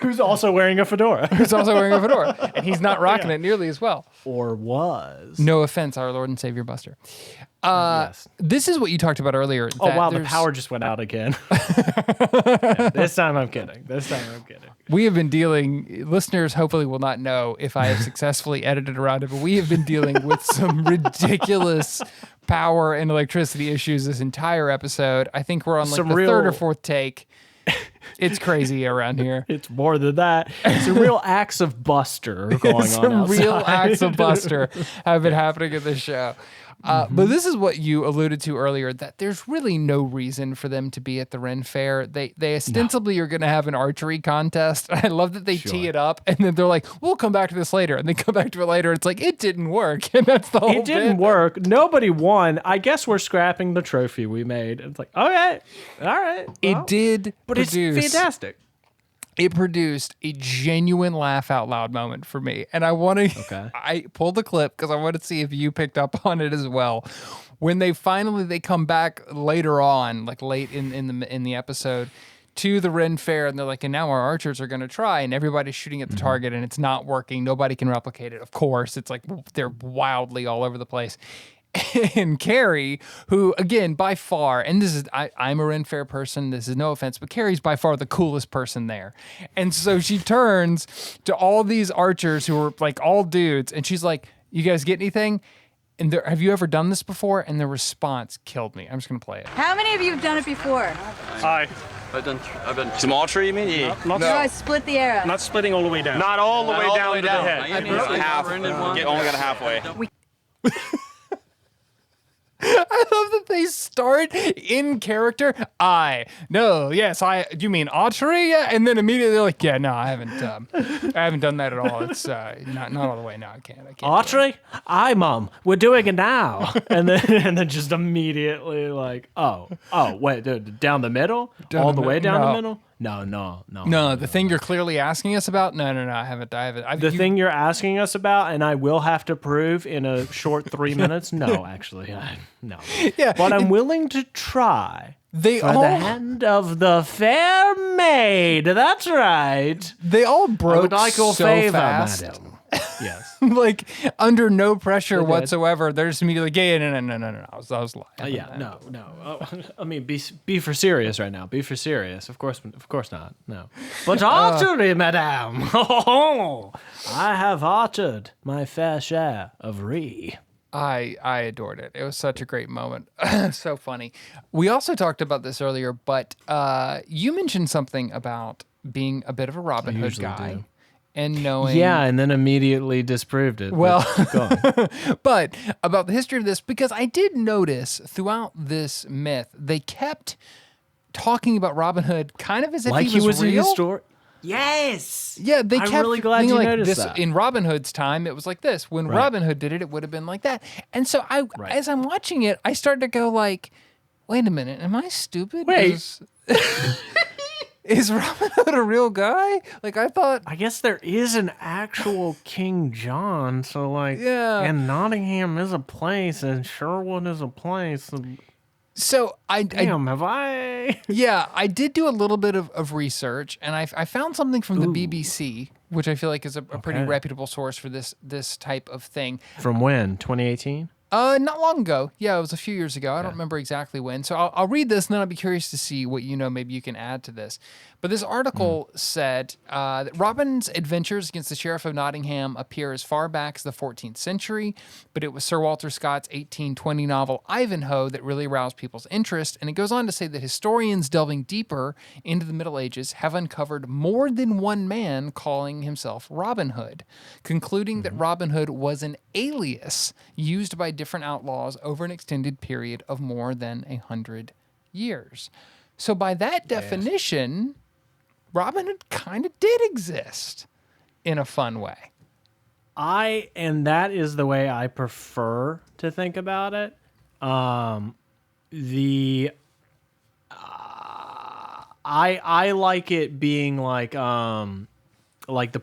Who's also wearing a fedora. And he's not rocking it nearly as well. Or was. No offense, our Lord and Savior Buster. Yes. This is what you talked about earlier. Oh, wow, the power just went out again. This time I'm kidding. We have been dealing, listeners hopefully will not know if I have successfully edited around it, but we have been dealing with some ridiculous power and electricity issues this entire episode. I think we're on like the third or fourth take. It's crazy around here. It's more than that. Some real acts of Buster going on outside. Some real acts of Buster have been happening at this show. But this is what you alluded to earlier, that there's really no reason for them to be at the Ren Fair. They ostensibly are going to have an archery contest. I love that they tee it up, and then they're like, we'll come back to this later. And they come back to it later. It's like, it didn't work. And that's the whole It didn't work. Nobody won. I guess we're scrapping the trophy we made. It's like, okay, all right. Well, it did but produce, it's fantastic. It produced a genuine laugh out loud moment for me. And I want to, I pulled the clip because I want to see if you picked up on it as well. When they come back later on, like late in the episode, to the Ren Fair, and they're like, and now our archers are going to try, and everybody's shooting at the target, and it's not working. Nobody can replicate it. Of course, it's like they're wildly all over the place. And Carrie, who, again, by far, and this is, I'm a Ren Fair person, this is no offense, but Carrie's by far the coolest person there. And so she turns to all these archers who are like all dudes, and she's like, you guys get anything? And have you ever done this before? And the response killed me. I'm just going to play it. How many of you have done it before? Hi. I've done some archery, you mean? Yeah. No, I split the arrow. Not splitting all the way down. Not all the way down to the head. Half. Only got halfway. I love that they start in character. You mean archery? Yeah. And then immediately they're like, yeah, no, I haven't done that at all. It's not all the way. No, I can't. Archery? Aye, Mom, we're doing it now. and then just immediately like, wait, dude, down the middle? All the way down the middle? No. The thing you're clearly asking us about? No, I haven't. The thing you're asking us about, and I will have to prove in a short 3 minutes? No, actually, no. Yeah, but I'm willing to try. The hand of the fair maid. That's right. They all broke I would like your so favor, fast. madam. Yes. Like under no pressure whatsoever. They're just immediately like, yeah, no. I was lying. No. Oh, I mean, be for serious right now. Be for serious. Of course not. No. But archery, madame. I have archered my fair share of Ree. I adored it. It was such a great moment. So funny. We also talked about this earlier, but you mentioned something about being a bit of a Robin Hood guy. And knowing... Yeah, and then immediately disproved it. Well, but about the history of this, because I did notice throughout this myth, they kept talking about Robin Hood kind of as if like he was real. In his story. Yes. Yeah, they kept I'm really glad you like noticed this. that. In Robin Hood's time, it was like this. When Robin Hood did it, it would have been like that. And so as I'm watching it, I started to go like, wait a minute, am I stupid? Wait. Is Robin Hood a real guy? Like, I thought... I guess there is an actual King John, so like... Yeah. And Nottingham is a place, and Sherwood is a place. So have I? Yeah, I did do a little bit of research, and I found something from the BBC, which I feel like is a pretty reputable source for this type of thing. From when? 2018? Not long ago. Yeah, it was a few years ago. I don't remember exactly when. So I'll read this, and then I'll be curious to see what maybe you can add to this. But this article said that Robin's adventures against the Sheriff of Nottingham appear as far back as the 14th century, but it was Sir Walter Scott's 1820 novel Ivanhoe that really aroused people's interest. And it goes on to say that historians delving deeper into the Middle Ages have uncovered more than one man calling himself Robin Hood, concluding that Robin Hood was an alias used by different outlaws over an extended period of more than 100 years. So by that definition, Robin Hood kind of did exist in a fun way. And that is the way I prefer to think about it. I like it being like the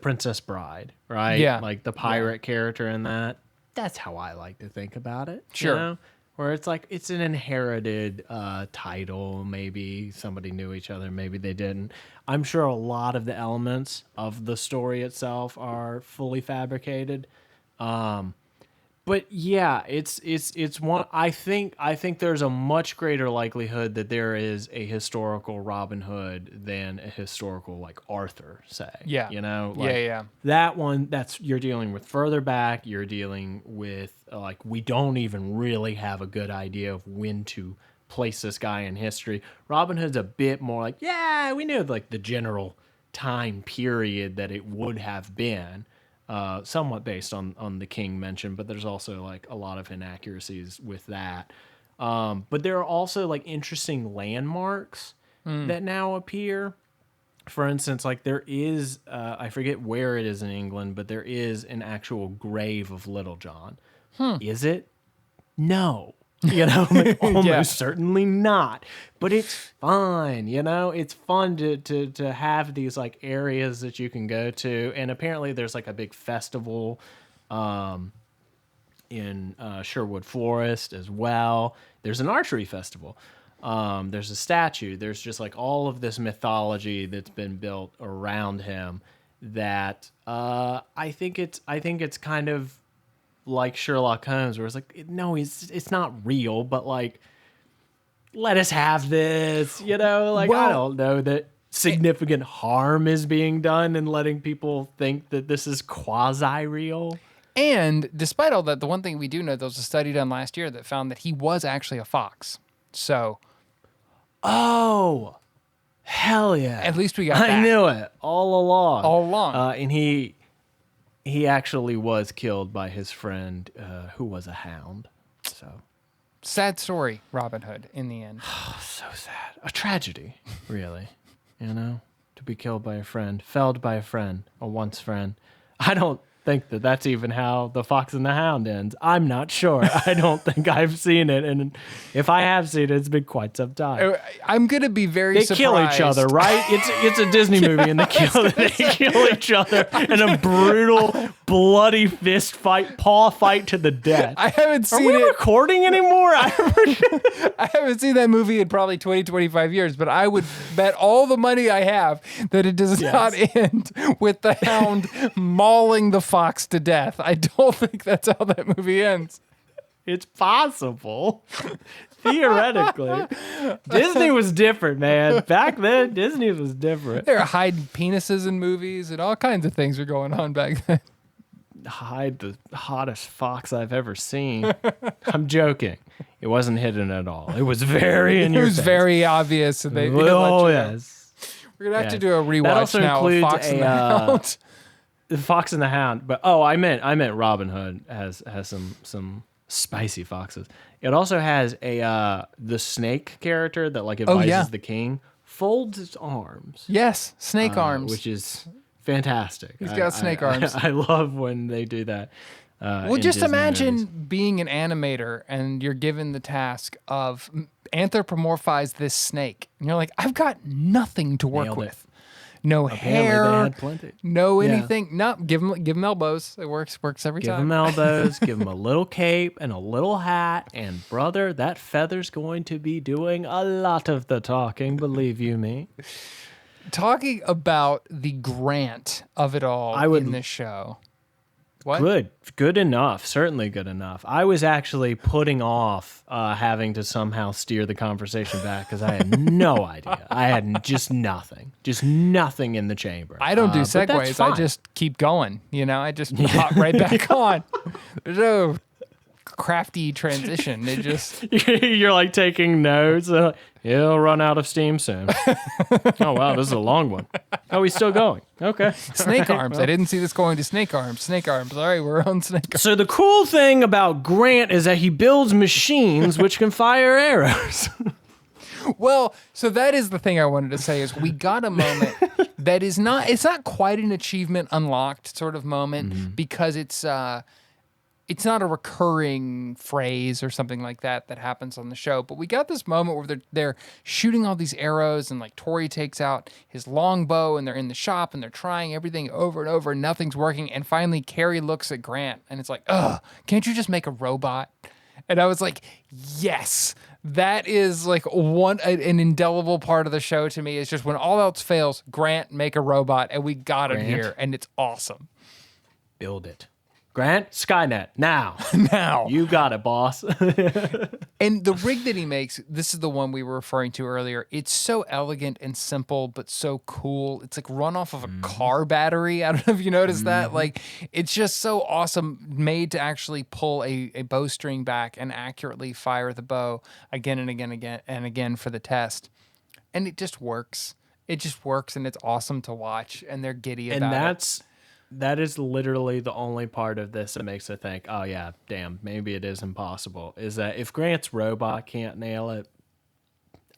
Princess Bride, right? Yeah. Like the pirate character in that. That's how I like to think about it. Sure. You know? Where it's like it's an inherited title. Maybe somebody knew each other, maybe they didn't. I'm sure a lot of the elements of the story itself are fully fabricated. But yeah, it's one. I think there's a much greater likelihood that there is a historical Robin Hood than a historical like Arthur, say. Yeah. You know. Yeah. That one. You're dealing with further back. You're dealing with like we don't even really have a good idea of when to place this guy in history. Robin Hood's a bit more like we knew like the general time period that it would have been. somewhat based on the king mentioned, but there's also like a lot of inaccuracies with that. But there are also like interesting landmarks that now appear. For instance, like there is, I forget where it is in England, but there is an actual grave of Little John. Is it? No. Almost certainly not. But it's fun, It's fun to have these like areas that you can go to. And apparently there's like a big festival in Sherwood Forest as well. There's an archery festival. There's a statue. There's just like all of this mythology that's been built around him that I think it's kind of like Sherlock Holmes, where it's like, no, it's not real, but like, let us have this, I don't know that significant harm is being done and letting people think that this is quasi-real. And despite all that, the one thing we do know, there was a study done last year that found that he was actually a fox. So, oh, hell yeah! At least we got that. I knew it all along. All along. And he actually was killed by his friend, who was a hound. So sad story, Robin Hood. In the end, so sad. A tragedy, really. To be killed by a friend, felled by a friend, a once friend. I don't think that's even how The Fox and the Hound ends. I'm not sure. I don't think I've seen it, and if I have seen it, it's been quite some time. I'm gonna be very surprised. They kill each other, right? It's a Disney movie, and they kill each other in a brutal, bloody fist fight, paw fight to the death. I haven't seen it. Are we recording anymore? I haven't seen that movie in probably 20, 25 years, but I would bet all the money I have that it does not end with the hound mauling the fox to death. I don't think that's how that movie ends. It's possible. Theoretically. Disney was different, man. Back then, Disney was different. They were hiding penises in movies and all kinds of things were going on back then. Hide the hottest fox I've ever seen. I'm joking. It wasn't hidden at all. It was very in your face. It was very obvious. And they yes. We're going to have to do a rewatch that also now includes of Fox and the Hound. The Fox and the Hound. But I meant Robin Hood has some spicy foxes. It also has the snake character that like advises the king folds its arms. Yes, snake arms, which is fantastic. He's got snake arms. I love when they do that. Well, just Disney imagine movies. being an animator and you're given the task of anthropomorphize this snake, and you're like, I've got nothing to work with. No Apparently hair, they had plenty. No anything. No, give him elbows. It works every time. Give him elbows, give him a little cape and a little hat, and brother, that feather's going to be doing a lot of the talking, believe you me. Talking about the Grant of it all in this show. What? Good enough. Certainly good enough. I was actually putting off having to somehow steer the conversation back because I had no idea. I had just nothing in the chamber. I don't do segues. I just keep going. I just hop right back on. There's no crafty transition. It just you're like taking notes. He'll run out of steam soon. Oh wow, this is a long one. Oh, he's still going. Okay. Snake arms. I didn't see this going to snake arms. Snake arms. All right, we're on snake arms. So the cool thing about Grant is that he builds machines which can fire arrows. Well, so that is the thing I wanted to say is we got a moment that is not, it's not quite an achievement unlocked sort of moment because it's not a recurring phrase or something like that happens on the show. But we got this moment where they're shooting all these arrows and like Tori takes out his longbow and they're in the shop and they're trying everything over and over and nothing's working. And finally Carrie looks at Grant and it's like, ugh, can't you just make a robot? And I was like, yes, that is like an indelible part of the show to me is just when all else fails, Grant, make a robot and we got him here and it's awesome. Build it. Grant, Skynet, now. Now. You got it, boss. And the rig that he makes, this is the one we were referring to earlier. It's so elegant and simple, but so cool. It's like run off of a car battery. I don't know if you noticed that. Like, it's just so awesome, made to actually pull a bowstring back and accurately fire the bow again and again for the test. And it just works. It just works, and it's awesome to watch, and they're giddy about it. And That is literally the only part of this that makes it think, oh yeah, damn, maybe it is impossible. Is that if Grant's robot can't nail it,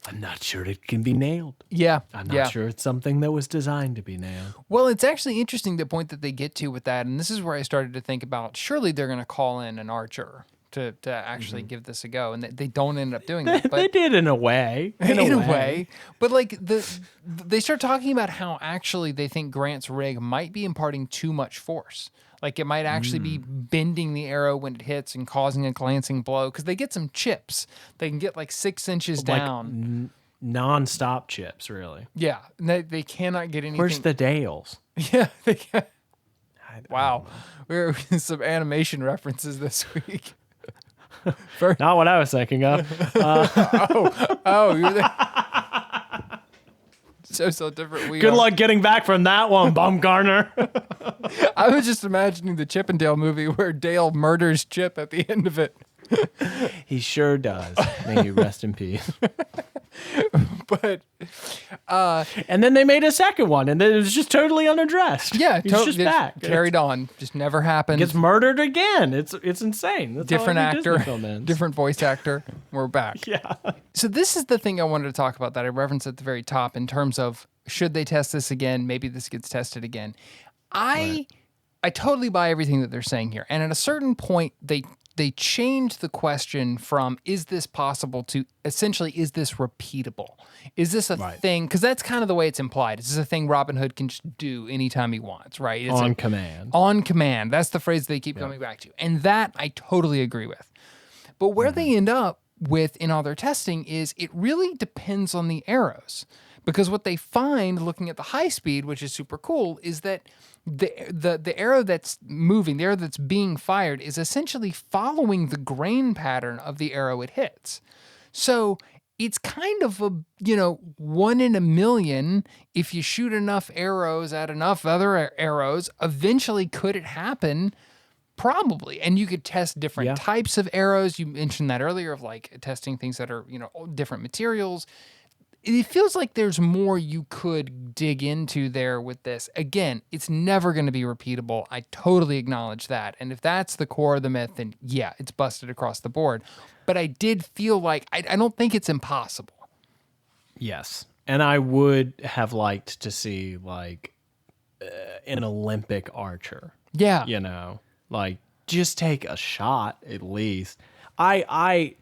I'm not sure it can be nailed. Yeah. I'm not sure it's something that was designed to be nailed. Well, it's actually interesting the point that they get to with that. And this is where I started to think about surely they're going to call in an archer to actually give this a go. And they don't end up doing that. But They did in a way. in a way. But like they start talking about how actually they think Grant's rig might be imparting too much force. Like it might actually be bending the arrow when it hits and causing a glancing blow. Because they get some chips. They can get like 6 inches down. Non-stop chips, really. Yeah. And they cannot get anything. Where's the Dales? Yeah. They can't. Wow. We're some animation references this week. Not what I was thinking of. Oh, you're there. So different. Good luck getting back from that one, Bumgardner. I was just imagining the Chip and Dale movie where Dale murders Chip at the end of it. He sure does. May he rest in peace. But and then they made a second one, and then it was just totally unaddressed. yeah, he's just back. Carried on. Just never happened. Gets murdered again. It's insane. That's Different how every actor, Disney film ends. different voice actor. We're back. Yeah. So this is the thing I wanted to talk about that I referenced at the very top in terms of should they test this again? Maybe this gets tested again. I totally buy everything that they're saying here. And at a certain point, they change the question from is this possible to essentially is this repeatable? Is this a thing? Because that's kind of the way it's implied. Is this a thing Robin Hood can just do anytime he wants, right? It's On command. On command. That's the phrase they keep coming back to. And that I totally agree with. But where they end up with in all their testing is it really depends on the arrows. Because what they find looking at the high speed, which is super cool, is that the arrow that's moving, the arrow that's being fired, is essentially following the grain pattern of the arrow it hits. So it's kind of a, 1 in a million. If you shoot enough arrows at enough other arrows, eventually could it happen? Probably. And you could test different types of arrows. You mentioned that earlier of like testing things that are, different materials. It feels like there's more you could dig into there with this. Again, it's never going to be repeatable. I totally acknowledge that. And if that's the core of the myth, then yeah, it's busted across the board. But I did feel like, I don't think it's impossible. Yes. And I would have liked to see like an Olympic archer. Yeah. Like just take a shot at least. I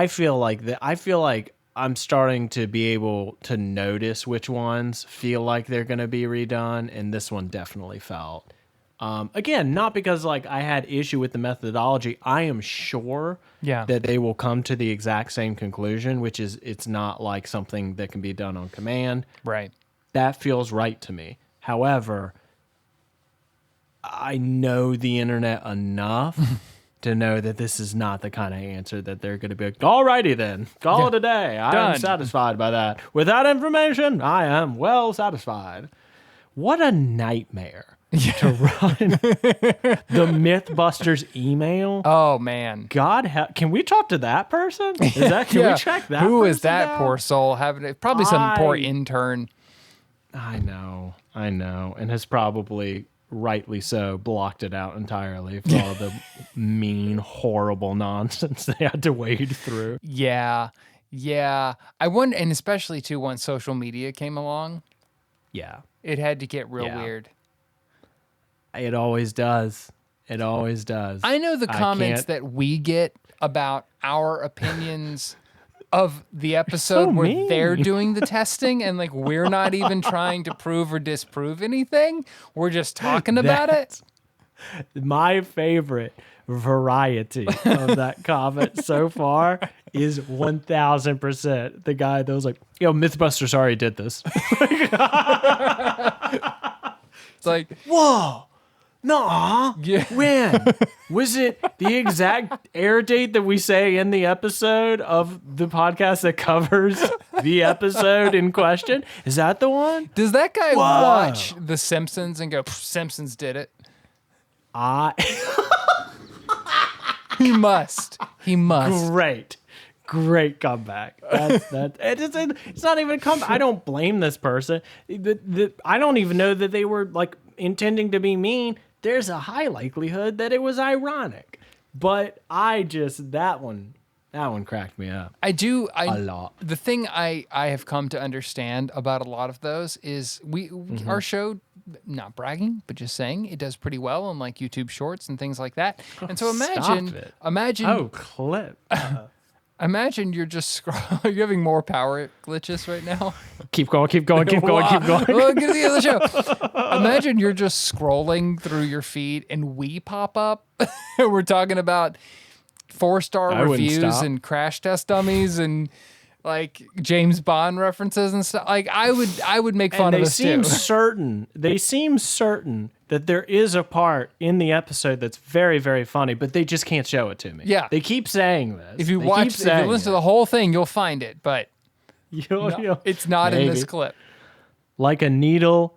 feel like I'm starting to be able to notice which ones feel like they're going to be redone, and this one definitely felt. Again, not because like I had issue with the methodology. I am sure that they will come to the exact same conclusion, which is it's not like something that can be done on command. Right. That feels right to me. However, I know the internet enough to know that this is not the kind of answer that they're going to be like, alrighty then, call it a day. I am satisfied by that. With that information, I am well satisfied. What a nightmare to run the Mythbusters email. Oh, man. God, can we talk to that person? Can we check that Who is person that out? poor soul? Probably some poor intern. I know. And has probably rightly so blocked it out entirely for all the mean, horrible nonsense they had to wade through. Yeah. I wonder, and especially too once social media came along. Yeah. It had to get real weird. It always does. It always does. I know the comments that we get about our opinions of the episode where they're doing the testing and like we're not even trying to prove or disprove anything. We're just talking about it. My favorite variety of that comment so far is 1000% the guy that was like, Mythbusters already did this. It's like, whoa. No, yeah. When? Was it the exact air date that we say in the episode of the podcast that covers the episode in question? Is that the one? Does that guy watch The Simpsons and go, Simpsons did it? He must. Great comeback. It's not even a comeback. I don't blame this person. I don't even know that they were like intending to be mean, there's a high likelihood that it was ironic. But that one cracked me up. A lot. The thing I have come to understand about a lot of those is our show, not bragging, but just saying, it does pretty well on like YouTube Shorts and things like that. And so imagine clip. Imagine you're just scrolling. You're having more power glitches right now. Keep going. Well, get to the other show. Imagine you're just scrolling through your feed and we pop up. We're talking about 4-star reviews and crash test dummies and like James Bond references and stuff. Like I would make fun of us too. They seem certain that there is a part in the episode that's very, very funny, but they just can't show it to me. Yeah. They keep saying this. If you listen to the whole thing, you'll find it, but it's not in this clip. Like a needle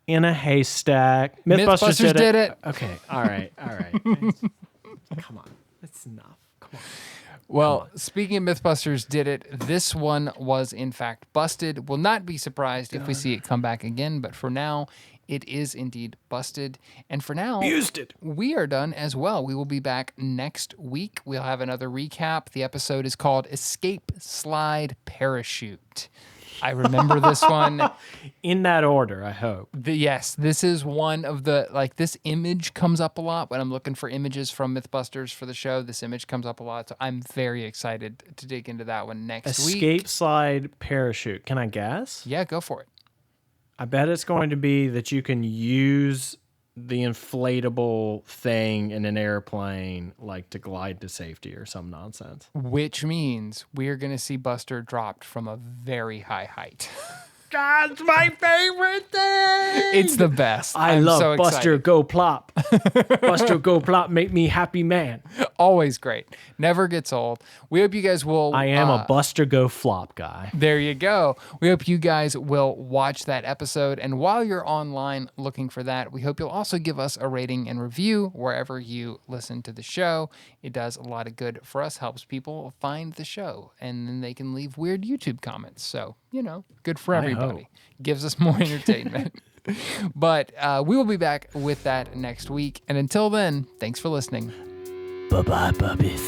in a haystack. Mythbusters did it. Okay. All right. Come on. That's enough. Come on. Well, speaking of Mythbusters did it, this one was in fact busted. Will not be surprised if we see it come back again, but for now, it is indeed busted. And for now, we are done as well. We will be back next week. We'll have another recap. The episode is called Escape Slide Parachute. I remember this one. In that order, I hope. Yes, this is one of the, like, this image comes up a lot when I'm looking for images from Mythbusters for the show. This image comes up a lot, so I'm very excited to dig into that one next week. Escape Slide Parachute. Can I guess? Yeah, go for it. I bet it's going to be that you can use the inflatable thing in an airplane, like to glide to safety or some nonsense. Which means we're going to see Buster dropped from a very high height. That's my favorite thing. It's the best. I love so Buster Go Plop. Buster Go Plop, make me happy man. Always great. Never gets old. We hope you guys will. I am a Buster Go Flop guy. There you go. We hope you guys will watch that episode. And while you're online looking for that, we hope you'll also give us a rating and review wherever you listen to the show. It does a lot of good for us, helps people find the show, and then they can leave weird YouTube comments. So, good for everybody. Gives us more entertainment. But we will be back with that next week. And until then, thanks for listening. Bye-bye, puppies.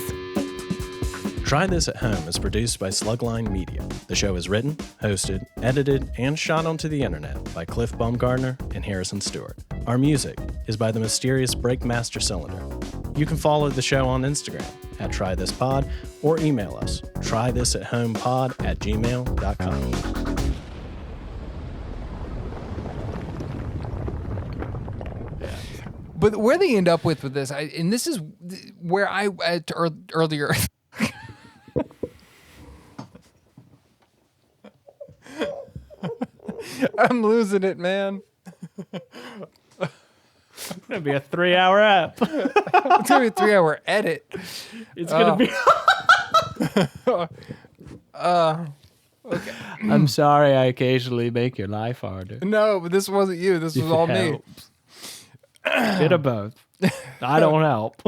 Try This at Home is produced by Slugline Media. The show is written, hosted, edited, and shot onto the internet by Cliff Bumgardner and Harrison Stewart. Our music is by the mysterious Breakmaster Cylinder. You can follow the show on Instagram at TryThisPod or email us trythisathomepod@gmail.com. But where they end up with this, and this is where I earlier. I'm losing it, man. It's gonna be a 3-hour app. It's gonna be a 3-hour edit. It's gonna be. Okay. I'm sorry. I occasionally make your life harder. No, but this wasn't you. This was all me. Bit of both. I don't help.